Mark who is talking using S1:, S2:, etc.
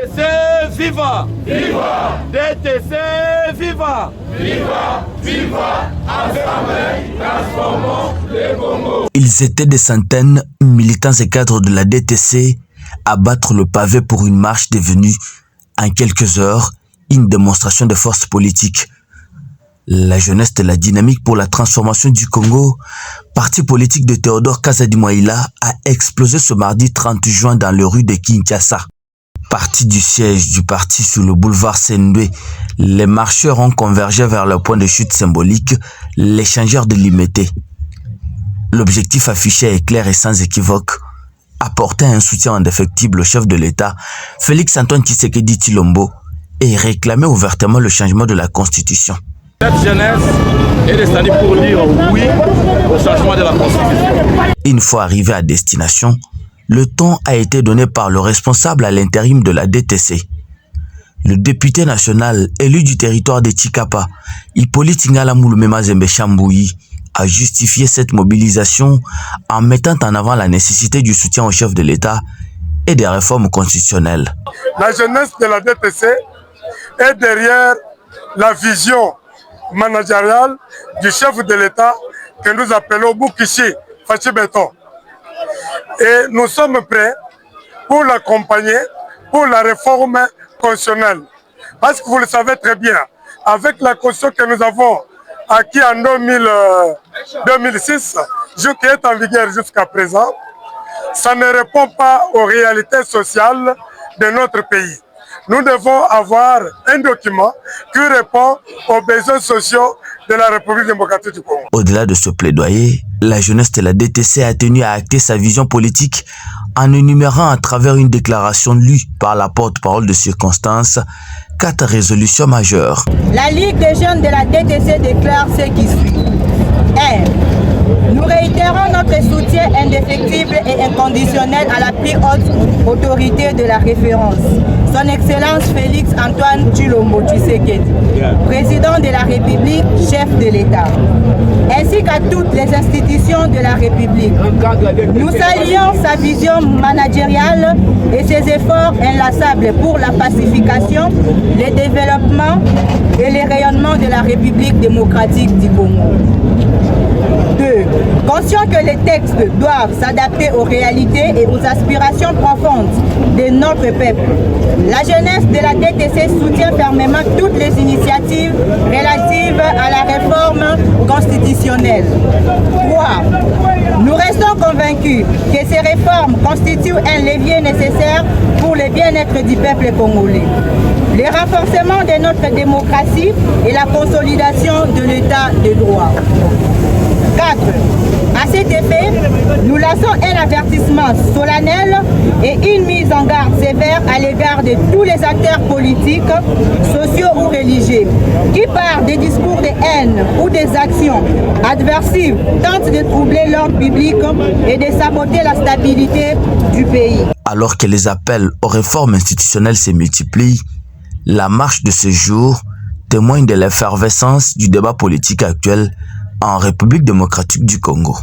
S1: DTC, viva! Viva! DTC, viva! Viva! Viva! Ensemble, transformons le Congo!
S2: Ils étaient des centaines, militants et cadres de la DTC, à battre le pavé pour une marche devenue, en quelques heures, une démonstration de force politique. La jeunesse de la dynamique pour la transformation du Congo, parti politique de Théodore Kazadi-Mouaïla, a explosé ce mardi 30 juin dans les rues de Kinshasa. Parti du siège du parti sur le boulevard Sendwe, les marcheurs ont convergé vers le point de chute symbolique, l'échangeur de Limete. L'objectif affiché est clair et sans équivoque, apporter un soutien indéfectible au chef de l'État, Félix-Antoine Tshisekedi Tshilombo, et réclamer ouvertement le changement de la Constitution.
S1: Cette jeunesse est destinée pour dire oui au changement de la Constitution.
S2: Une fois arrivé à destination, le ton a été donné par le responsable à l'intérim de la DTC. Le député national élu du territoire de Tshikapa, Hippolyte Ngala Moulumema Zembe Chambouyi, a justifié cette mobilisation en mettant en avant la nécessité du soutien au chef de l'État et des réformes constitutionnelles.
S3: La jeunesse de la DTC est derrière la vision managériale du chef de l'État que nous appelons Boukichi Fachi Beton. Et nous sommes prêts pour l'accompagner pour la réforme constitutionnelle. Parce que vous le savez très bien, avec la constitution que nous avons acquis en 2006, qui est en vigueur jusqu'à présent, ça ne répond pas aux réalités sociales de notre pays. Nous devons avoir un document qui répond aux besoins sociaux de la République démocratique du Congo.
S2: Au-delà de ce plaidoyer, la jeunesse de la DTC a tenu à acter sa vision politique en énumérant à travers une déclaration lue par la porte-parole de circonstance 4 résolutions majeures.
S4: La Ligue des jeunes de la DTC déclare ce qui suit. 1. Nous réitérons notre soutien indéfectible et inconditionnel à la plus haute autorité de la référence, son Excellence Félix-Antoine Tshilombo Tshisekedi, président de la République, chef de l'État, ainsi qu'à toutes les institutions de la République. Nous saluons sa vision managériale et ses efforts inlassables pour la pacification, le développement et le rayonnement de la République démocratique du Congo. 2. Conscient que les textes doivent s'adapter aux réalités et aux aspirations profondes de notre peuple, la jeunesse de la DTC soutient fermement toutes les initiatives relatives à la réforme constitutionnelle. 3. Nous restons convaincus que ces réformes constituent un levier nécessaire pour le bien-être du peuple congolais, le renforcement de notre démocratie et la consolidation de l'état de droit. 4. À cet effet, nous lançons un avertissement solennel et une mise en garde sévère à l'égard de tous les acteurs politiques, sociaux ou religieux qui, par des discours de haine ou des actions adversives, tentent de troubler l'ordre public et de saboter la stabilité du pays.
S2: Alors que les appels aux réformes institutionnelles se multiplient, la marche de ce jour témoigne de l'effervescence du débat politique actuel en République démocratique du Congo.